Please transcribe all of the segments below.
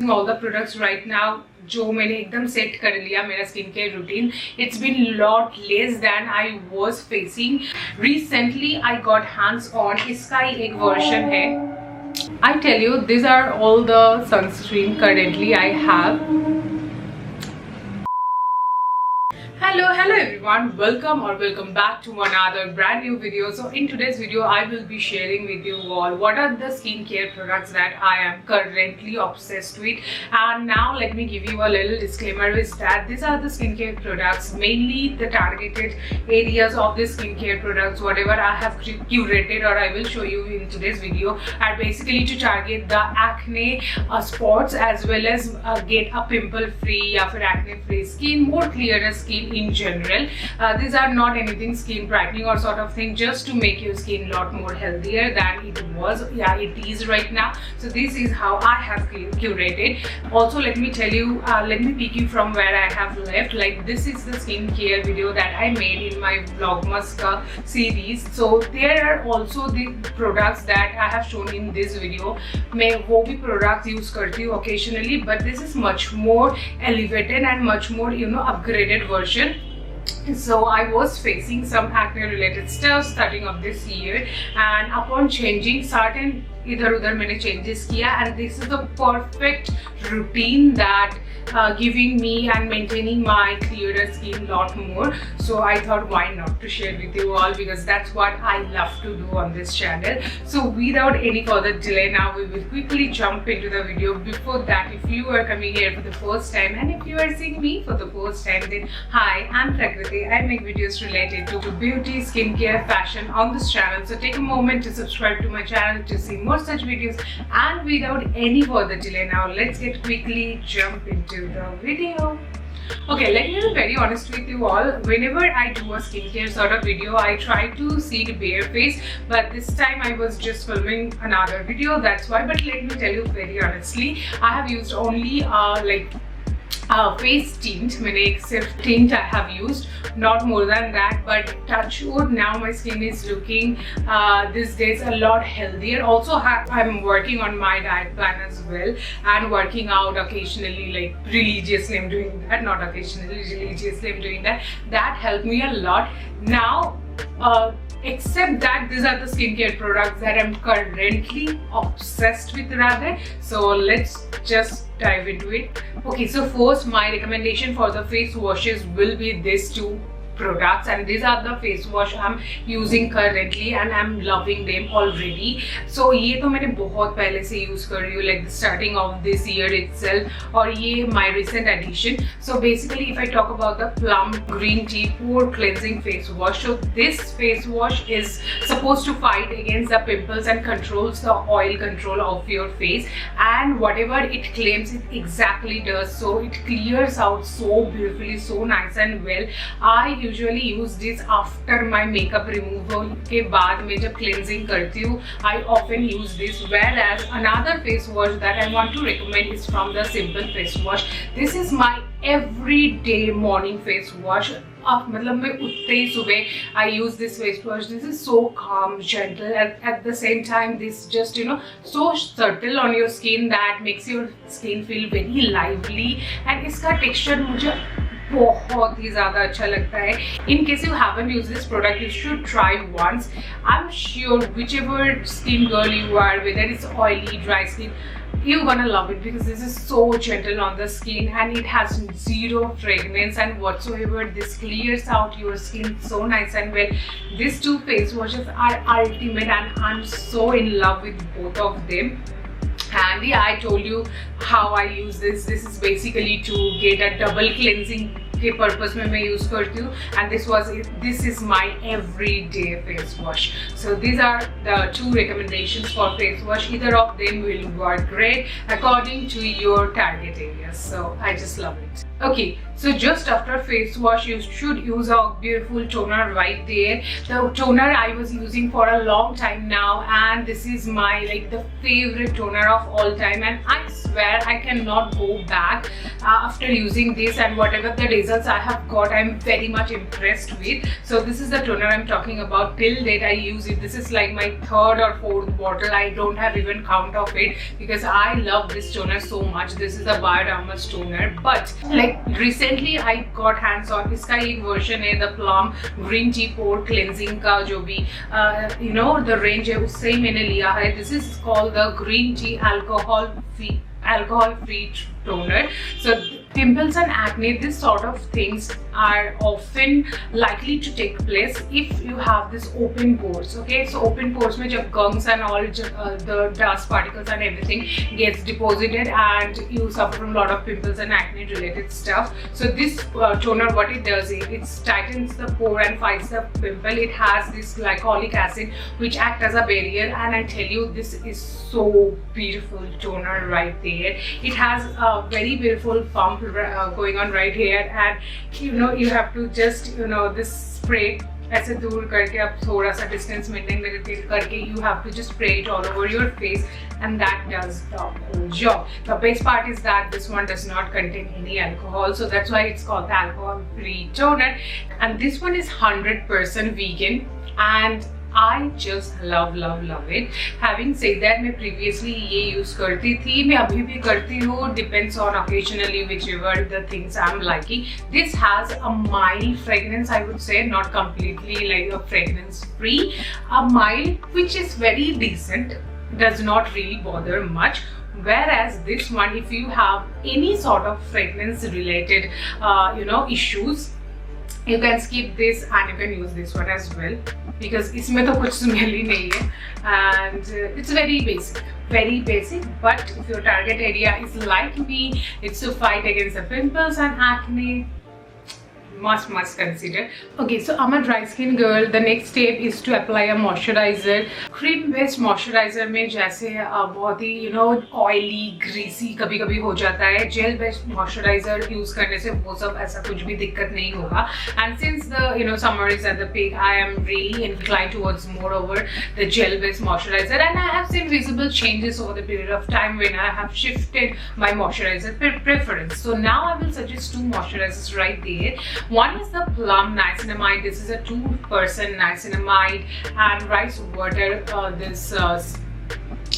all the products right now जो मैंने एकदम सेट कर लिया मेरा skin care routine. It's been lot less than I was facing. Recently I got hands on इसका ही एक version है. I tell you, these are all the sunscreen currently I have. Hello everyone, welcome back to another brand new video. So in today's video I will be sharing with you all what are the skincare products that I am currently obsessed with. And now let me give you a little disclaimer is that these are the skincare products, mainly the targeted areas of the skincare products whatever I have curated or I will show you in today's video are basically to target the acne spots as well as get a pimple free या फिर acne free skin, more clearer skin in general. These are not anything skin brightening or sort of thing, just to make your skin a lot more healthier than it was. Yeah, it is right now. So this is how I have curated. Also let me tell you, let me pick you from where I have left. Like this is the skincare video that I made in my Vlogmas series. So there are also the products that I have shown in this video. मैं वो भी products use करती हूँ occasionally, but this is much more elevated and much more upgraded version. So I was facing some acne related stuff starting of this year, and upon changing certain इधर उधर मैंने changes किया, and this is the perfect routine that giving me and maintaining my clearer skin lot more. So I thought why not to share with you all, because that's what I love to do on this channel. So without any further delay, now we will quickly jump into the video. Before that, if you are coming here for the first time and if you are seeing me for the first time, then hi, I'm Prakriti. I make videos related to beauty, skincare, fashion on this channel. So take a moment to subscribe to my channel to see more such videos. And without any further delay, now let's get quickly jump into the video. Okay, let me be very honest with you all. Whenever I do a skincare sort of video, I try to see the bare face, but this time I was just filming another video, that's why. But let me tell you very honestly, I have used only face tint. मैंने एक सिर्फ tint I have used, not more than that. But touch wood, now my skin is looking these days a lot healthier. Also I'm working on my diet plan as well and working out occasionally, like religiously I'm doing that, not occasionally, religiously I'm doing that. That helped me a lot. Now except that these are the skincare products that I'm currently obsessed with rather. So let's just dive into it. Okay, so first my recommendation for the face washes will be these two products, and these are the face wash I'm using currently and I'm loving them already. So ये तो मैंने बहुत पहले से use कर रही हूँ, like the starting of this year itself, और ये my recent addition. So basically if I talk about the plum green tea pore cleansing face wash, so this face wash is supposed to fight against the pimples and controls the oil control of your face, and whatever it claims it exactly does. So it clears out so beautifully, so nice and well. I usually use this after my makeup removal के बाद मैं जब cleansing करती हूँ, I often use this. Whereas another face wash that I want to recommend is from the Simple Face Wash. This is my everyday morning face wash. मतलब मैं उठते ही सुबह I use this face wash. This is so calm, gentle, and at the same time this just so subtle on your skin that makes your skin feel very lively, and इसका texture मुझे बहुत ही ज़्यादा अच्छा लगता है. In case you haven't used this product, you should try once. I'm sure whichever skin girl you are, whether it's oily, dry skin, you're gonna love it because this is so gentle on the skin and it has zero fragrance and whatsoever. This clears out your skin so nice and well. These two face washes are ultimate and I'm so in love with both of them. And yeah, I told you how I use this. This is basically to get a double cleansing के purpose में मैं use करती हूँ, and this is my everyday face wash. So these are the two recommendations for face wash. Either of them will work great according to your target areas. So I just love it. Okay, so just after face wash, you should use a beautiful toner right there. The toner I was using for a long time now, and this is my the favorite toner of all time, and I swear I cannot go back after using this, and whatever the results I have got, I'm very much impressed with. So this is the toner I'm talking about. Till date I use it. This is like my third or fourth bottle. I don't have even count of it because I love this toner so much. This is the Bioderma's toner, but recently I got hands on इसका एक version है, the Plum Green Tea Pore Cleansing का जो भी the range है उससे ही मैंने लिया है. This is called the Green Tea Alcohol Free Toner. So pimples and acne, this sort of things are often likely to take place if you have this open pores. Okay, so open pores mein jab gums and all the dust particles and everything gets deposited, and you suffer from a lot of pimples and acne related stuff. So this toner, what it does is it tightens the pore and fights the pimple. It has this glycolic acid which acts as a barrier, and I tell you, this is so beautiful toner right there. It has a very beautiful pump going on right here, and you have to just this spray ऐसे दूर करके आप थोड़ा सा distance maintain करके you have to just spray it all over your face, and that does the whole job. The best part is that this one does not contain any alcohol, so that's why it's called the alcohol free toner, and this one is 100% vegan, and I just love it. Having said that, मैं previously ये use करती थी, मैं अभी भी करती हूँ, depends on occasionally whichever the things I'm liking. This has a mild fragrance, I would say, not completely like a fragrance free, a mild which is very decent, does not really bother much. Whereas this one, if you have any sort of fragrance related issues, you can skip this and you can use this one as well, because इसमें तो कुछ smell ही नहीं है, and it's very basic, but if your target area is like me, it's to fight against the pimples and acne, must consider. Okay, so I'm a dry skin girl. The next step is to apply a moisturizer. Cream based moisturizer में जैसे बहुत ही oily, greasy कभी हो जाता है. Gel based moisturizer use करने से वो सब ऐसा कुछ भी दिक्कत नहीं होगा. And since the summer is at the peak, I am really inclined towards more over the gel based moisturizer, and I have seen visible changes over the period of time when I have shifted my moisturizer preference. So now I will suggest two moisturizers right there. One is the Plum Niacinamide. This is a 2% niacinamide and rice water.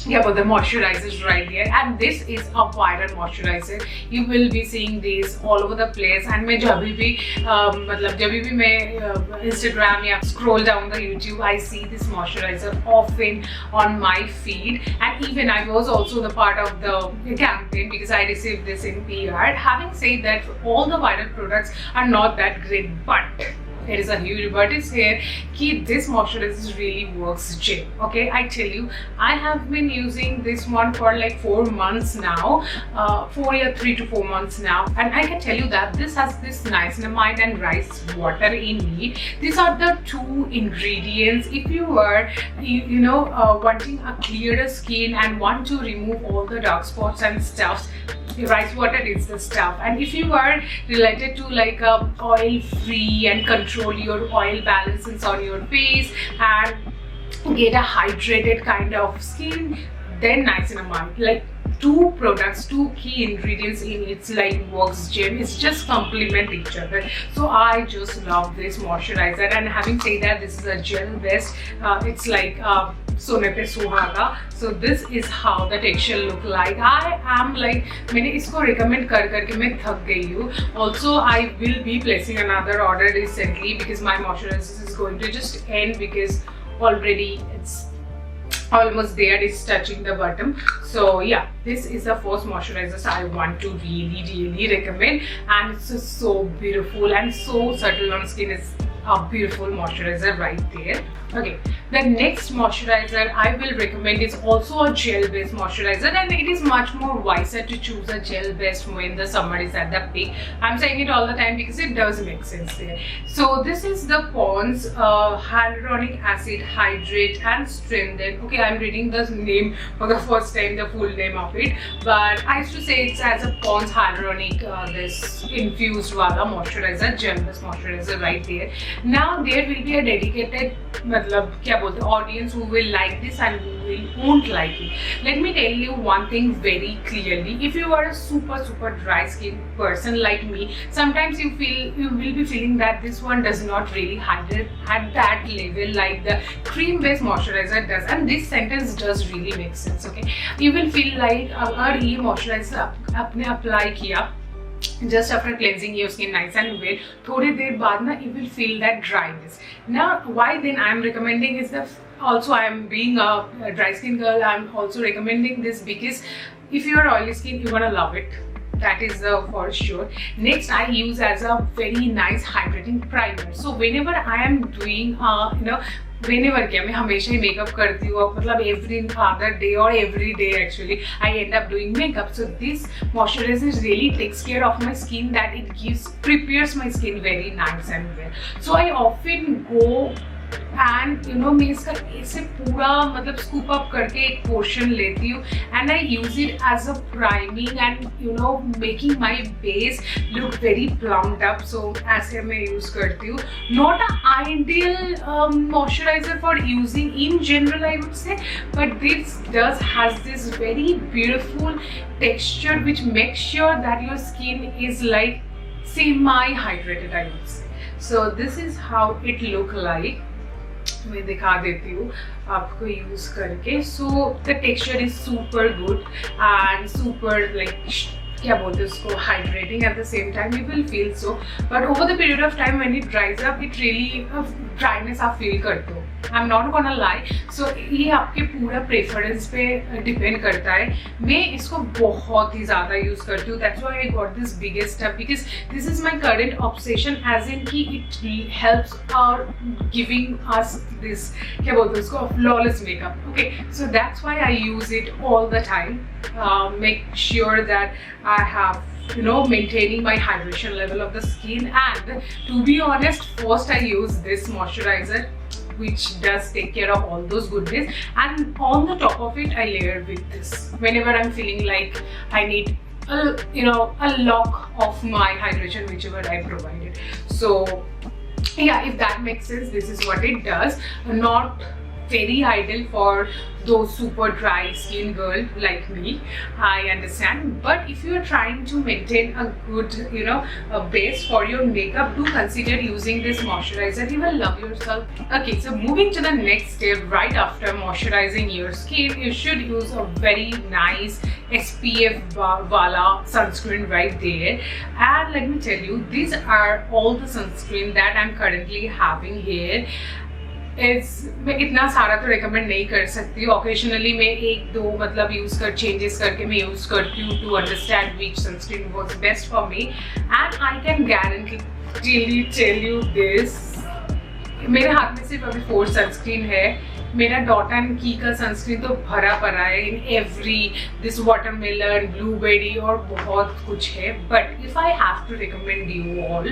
The moisturizers right there, and this is a viral moisturizer. You will be seeing this all over the place, and मैं जब भी मैं Instagram या scroll down the YouTube, I see this moisturizer often on my feed, and even I was also the part of the campaign because I received this in PR. Having said that, all the viral products are not that great, but there is a huge but is here कि this moisturizer really works gel. Okay, I tell you, I have been using this one for like 4 months now, 3 to 4 months now, and I can tell you that this has this niacinamide and rice water in it. These are the two ingredients. If you are wanting a clearer skin and want to remove all the dark spots and stuff, rice water is the stuff. And if you are related to like oil free and control your oil balances on your face and get a hydrated kind of skin, then niacinamide, like two products, two key ingredients in its like works gem. It's just complement each other. So I just love this moisturizer, and having said that, this is a gel based, it's like सोने पे सुहागा. So this is how the texture look like. I am like, मैंने इसको recommend करके मैं थक गई हूँ. Also I will be placing another order recently because my moisturizer is going to just end because already it's almost there, it's touching the bottom. So yeah, this is the first moisturizer I want to really recommend, and it's just so beautiful and so subtle on skin. It's a beautiful moisturizer right there. Okay, the next moisturizer I will recommend is also a gel based moisturizer, and it is much more wiser to choose a gel based when the summer is at the peak. I'm saying it all the time because it does make sense there. So this is the Pond's Hyaluronic Acid Hydrate and Strengthen. Okay, I'm reading the name for the first time, the full name of it, but I used to say it's as a Pond's Hyaluronic this infused wala moisturizer, gel based moisturizer right there. Now there will be a dedicated मतलब क्या बोलते हैं audience who will like this and who won't like it. Let me tell you one thing very clearly. If you are a super dry skin person like me, sometimes you will be feeling that this one does not really hydrate at that level like the cream based moisturizer does, and this sentence does really make sense. Okay, you will feel like अगर ये moisturizer आपने apply किया just after cleansing your skin nice and well, थोड़ी देर बाद ना you will feel that dryness. Now why then I am recommending is that also I am being a dry skin girl, I am also recommending this because if you are oily skin you're gonna love it. That is for sure. Next I use as a very nice hydrating primer. So whenever I am doing whenever क्या मैं हमेशा ही makeup करती हूँ, मतलब every other day or every day actually I end up doing makeup. So this moisturizer really takes care of my skin, that it prepares my skin very nice and well. So I often go and मैं इसका ऐसे पूरा मतलब scoop up करके एक portion लेती हूँ and I use it as a priming and making my base look very plumped up. So ऐसे मैं use करती हूँ. Not an ideal moisturizer for using in general I would say, but this has this very beautiful texture which makes sure that your skin is like semi-hydrated I would say. So this is how it look like. मैं दिखा देती हूँ आपको use करके. So the texture is super good and super like क्या बोलते हैं उसको hydrating at the same time. You will feel so, but over the period of time when it dries up it really dryness आप feel करते हो. I am not gonna lie. So ये आपके पूरा प्रेफरेंस पे डिपेंड करता है. मैं इसको बहुत ही ज़्यादा यूज़ करती हूँ. That's why I got this biggest step because this is my current obsession as in कि इट हेल्प्स और गिविंग अस दिस क्या बोलते हैं उसको flawless makeup. Okay, so that's why I use it all the time. Make sure that I have maintaining my hydration level of the skin, and to be honest, first I use this moisturizer which does take care of all those goodness, and on the top of it I layer with this whenever I'm feeling like I need a lock of my hydration whichever I provided. So yeah, if that makes sense, this is what it does. Not very ideal for those super dry skin girl like me, I understand, but if you are trying to maintain a good a base for your makeup, do consider using this moisturizer. You will love yourself. Okay, so moving to the next step, right after moisturizing your skin, you should use a very nice SPF wala sunscreen right there. And let me tell you, these are all the sunscreen that I'm currently having here. मैं इतना सारा तो recommend नहीं कर सकती हूँ. Occasionally मैं एक दो मतलब चेंजेस करके मैं यूज़ करती हूँ to understand which sunscreen works best for me. And I can guarantee tell you this, मेरे हाथ में सिर्फ अभी 4 सनस्क्रीन है. मेरा डॉट एंड की का सनस्क्रीन तो भरा पड़ा है in every this watermelon, blueberry और बहुत कुछ है. But if I have to recommend you all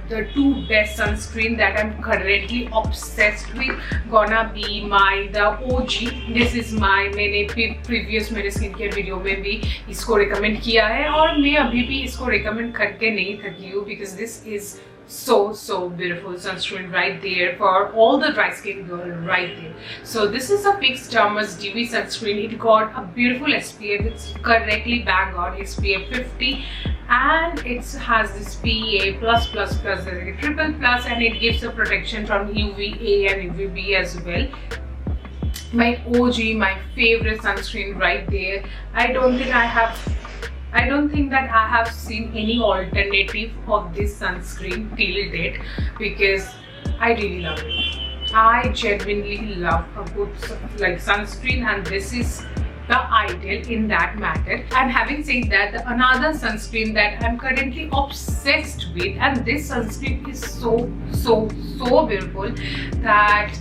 the 2 best sunscreen that I am currently obsessed with gonna be my the OG. This is my, मैंने previous मेरे skin care video में भी इसको recommend किया है और मैं अभी भी इसको रिकमेंड करके नहीं थकी हूँ because this is so beautiful sunscreen right there for all the dry skin girl right there. So this is a Fix Derma's Dewy sunscreen. It got a beautiful SPF. It's correctly bang on SPF 50 and it has this PA+++, triple plus, and it gives a protection from UVA and UVB as well. My OG, my favorite sunscreen right there. I don't think that I have seen any alternative of this sunscreen till date because I really love it. I genuinely love a good sunscreen, and this is the ideal in that matter. And having said that, another sunscreen that I'm currently obsessed with, and this sunscreen is so beautiful that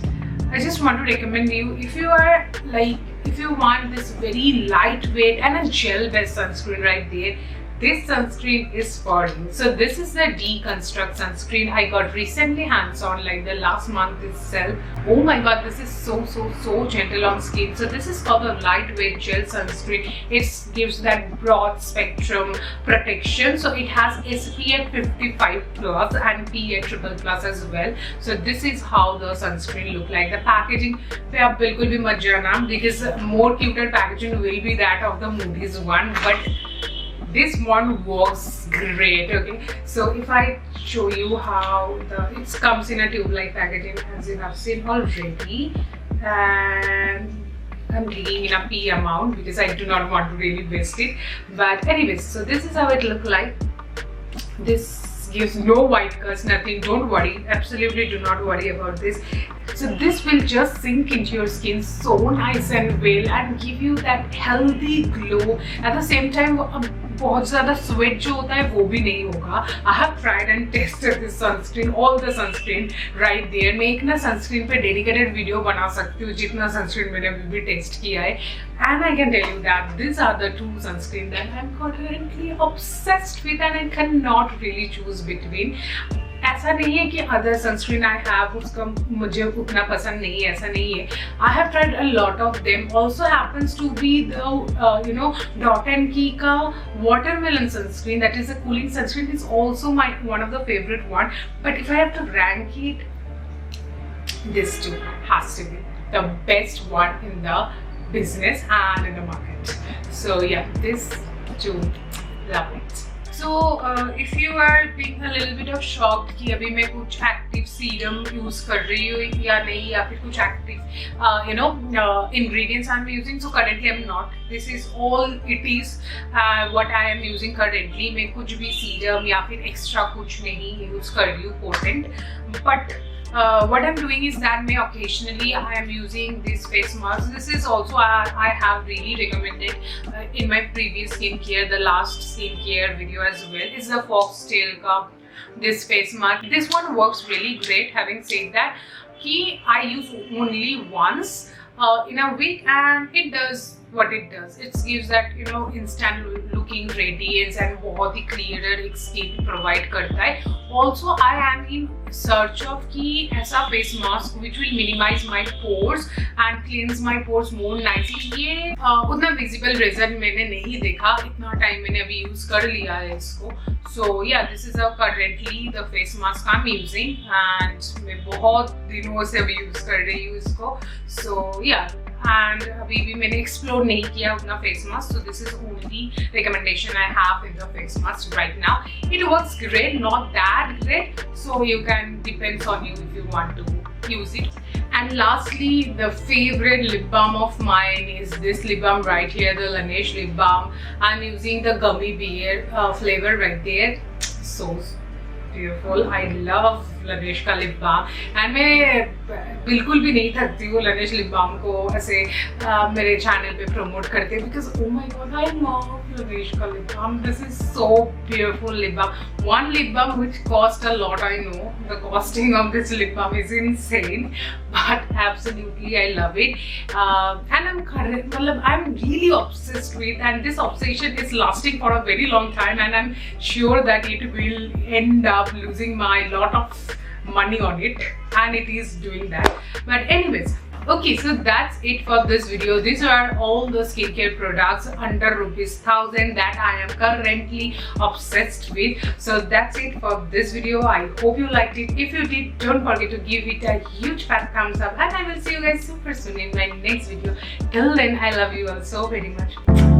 I just want to recommend you, if you want this very lightweight and a gel based sunscreen right there, this sunscreen is for you. So this is the Deconstruct sunscreen. I got recently hands on like the last month itself. Oh my god, this is so gentle on skin. So this is called the lightweight gel sunscreen. It gives that broad spectrum protection. So it has SPF 55 plus and PA triple plus as well. So this is how the sunscreen look like. The packaging पे आप बिल्कुल भी मत जाना, because more cuter packaging will be that of the Moody's one, but this one works great. Okay, so if I show you how it comes in a tube-like packaging, as you have seen already, and I'm taking in a P amount because I do not want to really waste it. But anyways, so this is how it look like. This gives no white cast, nothing. Don't worry, absolutely do not worry about this. So this will just sink into your skin so nice and well and give you that healthy glow. At the same time, बहुत ज़्यादा sweat जो होता है वो भी नहीं होगा. I have tried and tested this sunscreen, all the sunscreen right there. मैं एक ना sunscreen पे dedicated video बना सकती हूँ जितना sunscreen मैंने अभी भी टेस्ट किया है. And I can tell you that these are the two sunscreen that I'm currently obsessed with and I cannot really choose between. ऐसा नहीं है कि अदर सनस्क्रीन आई हैव उसका मुझे उतना पसंद नहीं है, ऐसा नहीं है. I have tried a lot of them. Also happens to be the dot and key का watermelon sunscreen, that is a cooling sunscreen, is also my one of the favourite one. But if I have to rank it, this too has to be the best one in the business and in the market. So yeah, this too, love it. So if you are being a little bit of shocked कि अभी मैं कुछ active serum use कर रही हूँ या नहीं, या फिर कुछ active ingredients I'm using, so currently I'm not. This is all it is what I am using currently. मैं कुछ भी serum या फिर extra कुछ नहीं use कर रही हूँ potent. But what I'm doing is that occasionally I am using this face mask. This is also I have really recommended in my previous skincare, the last skincare video as well. It's the Foxtail ka this face mask. This one works really great. Having said that, I use only once in a week, and it does what it does. It gives that instant looking radiance and बहुत ही clearer skin provide करता है. Also I am in search of कि ऐसा face mask which will minimize my pores and cleanse my pores more nicely. ये उतना visible result मैंने नहीं देखा, इतना time मैंने अभी use कर लिया है इसको. So yeah, this is currently the face mask I'm using and मैं बहुत दिनों से अभी use कर रही हूँ इसको. So yeah, and अभी भी मैंने explore नहीं किया उतना face mask, so this is only recommendation I have in the face mask right now. It works great, not that great, so you can, depends on you if you want to use it. And lastly, the favorite lip balm of mine is this lip balm right here, the Laneige lip balm. I'm using the gummy bear flavor right there. So beautiful. I love Laneige का lip balm and मैं बिल्कुल भी नहीं थकती हूँ Laneige lip balm को ऐसे मेरे channel पे प्रमोट करते, because oh my god, I love Laneige का lip balm. This is so beautiful lip balm. One lip balm which cost a lot, I know the costing of this lip balm is insane, but absolutely I love it. And I'm really obsessed with, and this obsession is lasting for a very long time, and I'm sure that it will end up losing my lot of money on it, and it is doing that. But anyways, okay, so that's it for this video. These are all the skincare products under ₹1000 that I am currently obsessed with. So that's it for this video. I hope you liked it. If you did, don't forget to give it a huge fat thumbs up, and I will see you guys super soon in my next video. Till then, I love you all so very much.